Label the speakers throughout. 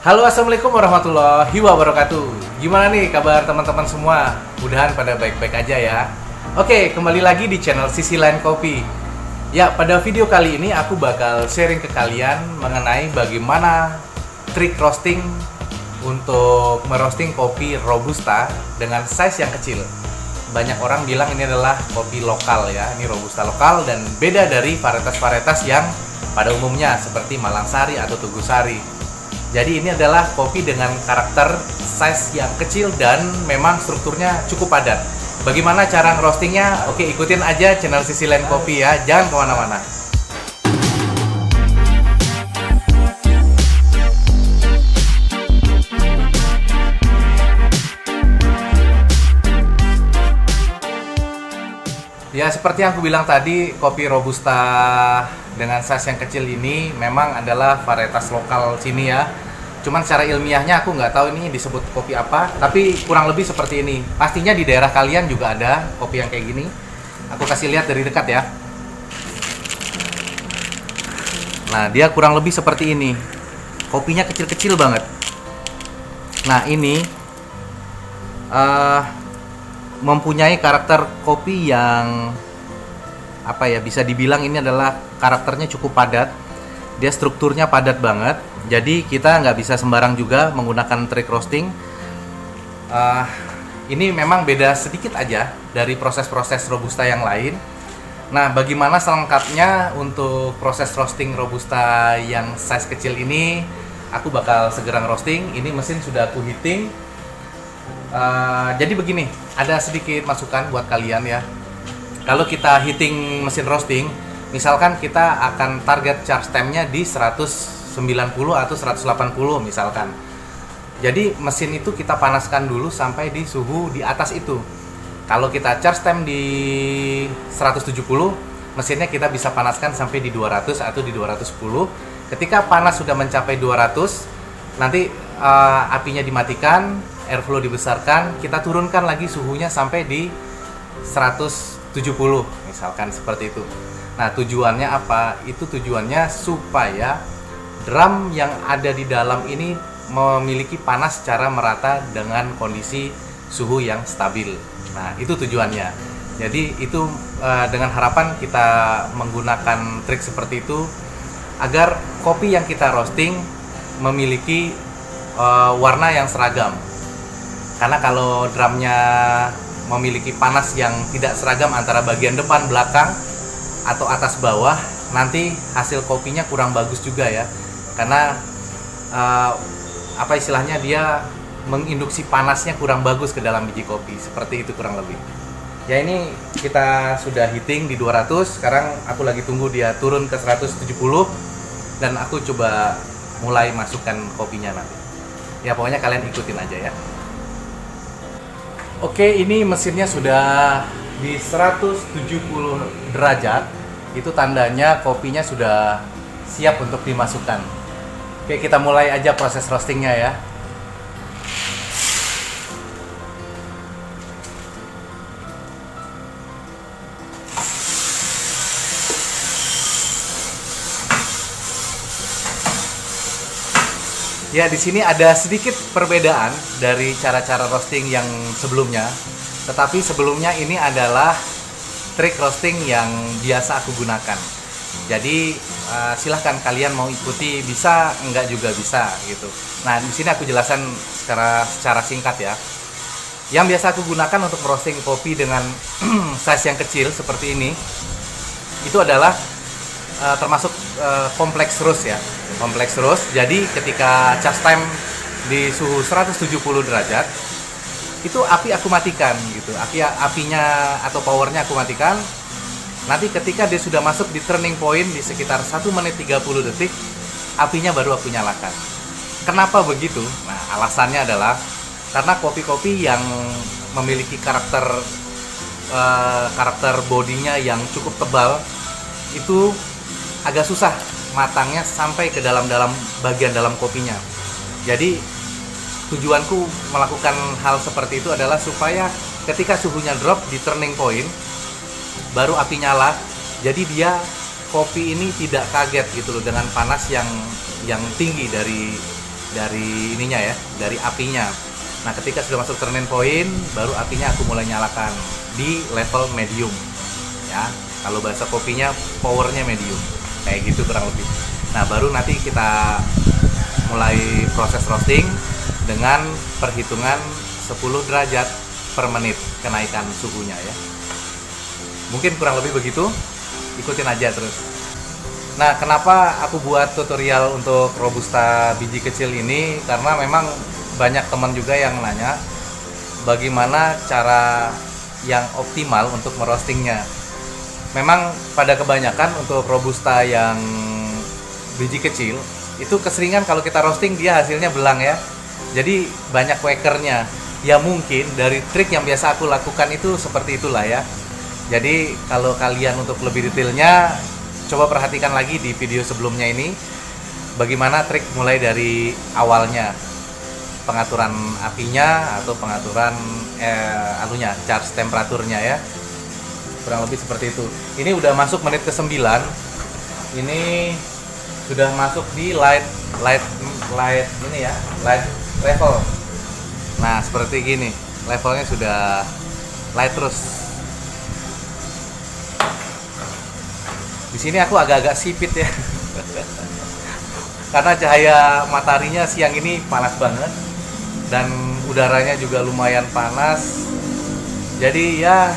Speaker 1: Halo, assalamualaikum warahmatullahi wabarakatuh. Gimana nih kabar teman-teman semua? Mudahan pada baik-baik aja ya. Oke, kembali lagi di channel Sisi Lain Kopi. Ya, pada video kali ini aku bakal sharing ke kalian mengenai bagaimana trik roasting untuk merosting kopi Robusta dengan size yang kecil. Banyak orang bilang ini adalah kopi lokal ya, ini Robusta lokal dan beda dari varietas-varietas yang pada umumnya seperti Malangsari atau Tugusari. Jadi ini adalah kopi dengan karakter size yang kecil dan memang strukturnya cukup padat. Bagaimana cara ngerostingnya? Oke, ikutin aja channel Sisi Lain Kopi ya, jangan kemana-mana. Ya, seperti yang aku bilang tadi, kopi Robusta dengan size yang kecil ini memang adalah varietas lokal sini ya. Cuman secara ilmiahnya aku nggak tahu ini disebut kopi apa, tapi kurang lebih seperti ini. Pastinya di daerah kalian juga ada kopi yang kayak gini. Aku kasih lihat dari dekat ya. Nah, dia kurang lebih seperti ini. Kopinya kecil-kecil banget. Nah, ini mempunyai karakter kopi yang apa ya, bisa dibilang ini adalah karakternya cukup padat. Dia strukturnya padat banget, jadi kita nggak bisa sembarang juga menggunakan trik roasting. Ini memang beda sedikit aja dari proses-proses Robusta yang lain. Nah, bagaimana selengkapnya untuk proses roasting Robusta yang size kecil ini? Aku bakal segera roasting. Ini mesin sudah aku heating. Jadi begini, ada sedikit masukan buat kalian ya. Kalau kita heating mesin roasting, misalkan kita akan target charge time-nya di 190 atau 180 misalkan. Jadi mesin itu kita panaskan dulu sampai di suhu di atas itu. Kalau kita charge time di 170, mesinnya kita bisa panaskan sampai di 200 atau di 210. Ketika panas sudah mencapai 200, nanti apinya dimatikan, airflow dibesarkan, kita turunkan lagi suhunya sampai di 170 misalkan seperti itu. Nah, tujuannya apa? Itu tujuannya supaya drum yang ada di dalam ini memiliki panas secara merata dengan kondisi suhu yang stabil. Nah, itu tujuannya. Jadi itu dengan harapan kita menggunakan trik seperti itu agar kopi yang kita roasting memiliki warna yang seragam. Karena kalau drumnya memiliki panas yang tidak seragam antara bagian depan, belakang, atau atas bawah, nanti hasil kopinya kurang bagus juga ya. Karena apa istilahnya, dia menginduksi panasnya kurang bagus ke dalam biji kopi. Seperti itu kurang lebih. Ya, ini kita sudah heating di 200. Sekarang aku lagi tunggu dia turun ke 170 dan aku coba mulai masukkan kopinya nanti. Ya, pokoknya kalian ikutin aja ya. Oke, ini mesinnya sudah di 170 derajat. Itu tandanya kopinya sudah siap untuk dimasukkan. Oke, kita mulai aja proses roastingnya ya. Ya, di sini ada sedikit perbedaan dari cara-cara roasting yang sebelumnya. Tetapi sebelumnya ini adalah trik roasting yang biasa aku gunakan. Jadi silahkan kalian mau ikuti, bisa, enggak juga bisa gitu. Nah, di sini aku jelaskan secara singkat ya. Yang biasa aku gunakan untuk roasting kopi dengan size yang kecil seperti ini, itu adalah termasuk kompleks roast ya. Kompleks roast. Jadi ketika charge time di suhu 170 derajat, itu api aku matikan gitu. Apinya atau powernya aku matikan. Nanti ketika dia sudah masuk di turning point di sekitar 1 menit 30 detik, apinya baru aku nyalakan. Kenapa begitu? Nah, alasannya adalah karena kopi-kopi yang memiliki karakter bodinya yang cukup tebal itu agak susah matangnya sampai ke dalam bagian dalam kopinya. Jadi tujuanku melakukan hal seperti itu adalah supaya ketika suhunya drop di turning point baru api nyala, jadi dia kopi ini tidak kaget gitu loh dengan panas yang tinggi dari dari ininya ya, dari apinya. Nah, ketika sudah masuk turning point, baru apinya aku mulai nyalakan di level medium. Ya, kalau bahasa kopinya powernya medium. Kayak gitu kurang lebih. Nah, baru nanti kita mulai proses roasting dengan perhitungan 10 derajat per menit kenaikan suhunya ya. Mungkin kurang lebih begitu. Ikutin aja terus. Nah, kenapa aku buat tutorial untuk robusta biji kecil ini? Karena memang banyak teman juga yang nanya bagaimana cara yang optimal untuk merostingnya. Memang pada kebanyakan untuk robusta yang biji kecil itu keseringan kalau kita roasting dia hasilnya belang ya. Jadi banyak quakernya. Ya mungkin dari trik yang biasa aku lakukan itu seperti itulah ya. Jadi kalau kalian untuk lebih detailnya, coba perhatikan lagi di video sebelumnya ini bagaimana trik mulai dari awalnya, pengaturan apinya atau pengaturan charge temperaturnya ya. Kurang lebih seperti itu. Ini udah masuk menit ke-9. Ini sudah masuk di light ini ya, light level. Nah, seperti gini. Levelnya sudah light terus. Di sini aku agak-agak sipit ya. Karena cahaya mataharinya siang ini panas banget dan udaranya juga lumayan panas. Jadi ya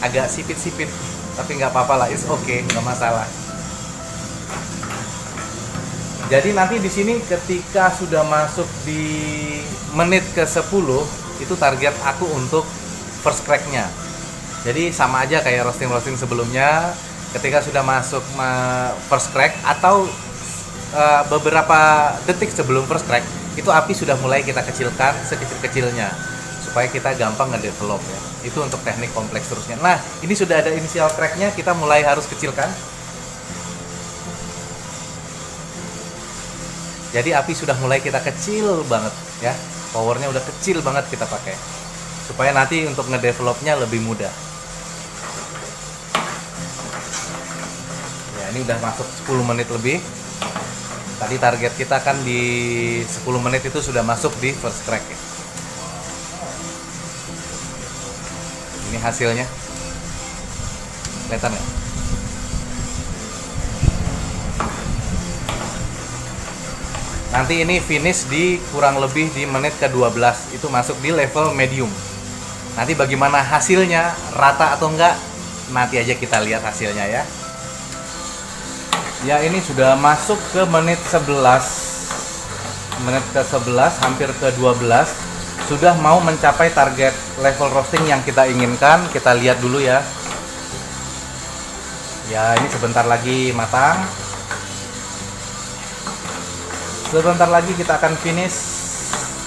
Speaker 1: agak sipit-sipit, tapi nggak apa-apa lah, it's okay, nggak masalah. Jadi nanti di sini ketika sudah masuk di menit ke-10 itu target aku untuk first crack-nya. Jadi sama aja kayak roasting sebelumnya. Ketika sudah masuk first crack atau beberapa detik sebelum first crack, itu api sudah mulai kita kecilkan sekecil-kecilnya supaya kita gampang ngedevelop ya. Itu untuk teknik kompleks terusnya. Nah, ini sudah ada initial crack-nya, kita mulai harus kecilkan. Jadi api sudah mulai kita kecil banget ya. Powernya udah kecil banget kita pakai. Supaya nanti untuk ngedevelopnya lebih mudah. Ini udah masuk 10 menit lebih. Tadi target kita kan di 10 menit itu sudah masuk di first crack ya. Ini hasilnya. Kelihatan ya? Nanti ini finish di kurang lebih di menit ke-12. Itu masuk di level medium. Nanti bagaimana hasilnya, rata atau enggak, nanti aja kita lihat hasilnya ya. Ya, ini sudah masuk ke menit 11. Menit ke-11 hampir ke-12. Sudah mau mencapai target level roasting yang kita inginkan. Kita lihat dulu ya. Ya, ini sebentar lagi matang. Sebentar lagi kita akan finish.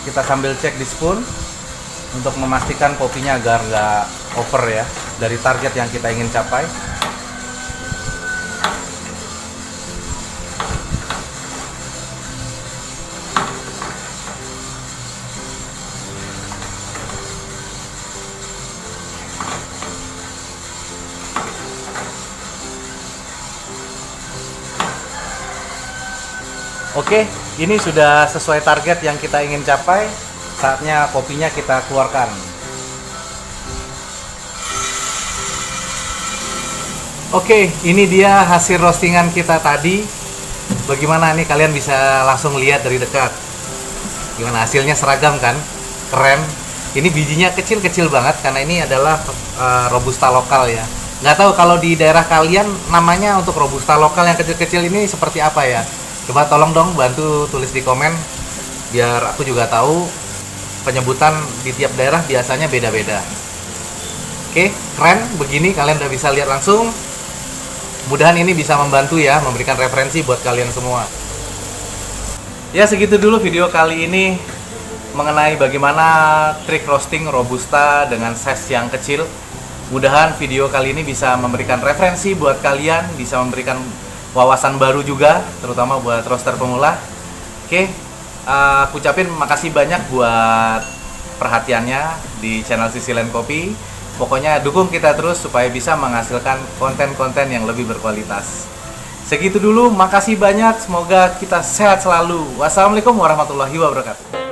Speaker 1: Kita sambil cek di spoon untuk memastikan kopinya agar nggak over ya dari target yang kita ingin capai. Oke, ini sudah sesuai target yang kita ingin capai. Saatnya kopinya kita keluarkan. Oke, ini dia hasil roastingan kita tadi. Bagaimana nih, kalian bisa langsung lihat dari dekat. Gimana hasilnya, seragam kan? Keren. Ini bijinya kecil-kecil banget karena ini adalah robusta lokal ya. Nggak tahu kalau di daerah kalian namanya untuk robusta lokal yang kecil-kecil ini seperti apa ya? Coba tolong dong bantu tulis di komen biar aku juga tahu. Penyebutan di tiap daerah biasanya beda-beda. Oke, keren begini kalian udah bisa lihat langsung. Mudahan ini bisa membantu ya, memberikan referensi buat kalian semua. Ya, segitu dulu video kali ini mengenai bagaimana trik roasting robusta dengan size yang kecil. Mudahan video kali ini bisa memberikan referensi buat kalian, bisa memberikan wawasan baru juga, terutama buat roaster pemula. Oke, aku ucapin makasih banyak buat perhatiannya di channel Sisilen Kopi. Pokoknya dukung kita terus supaya bisa menghasilkan konten-konten yang lebih berkualitas. Segitu dulu, makasih banyak. Semoga kita sehat selalu. Wassalamualaikum warahmatullahi wabarakatuh.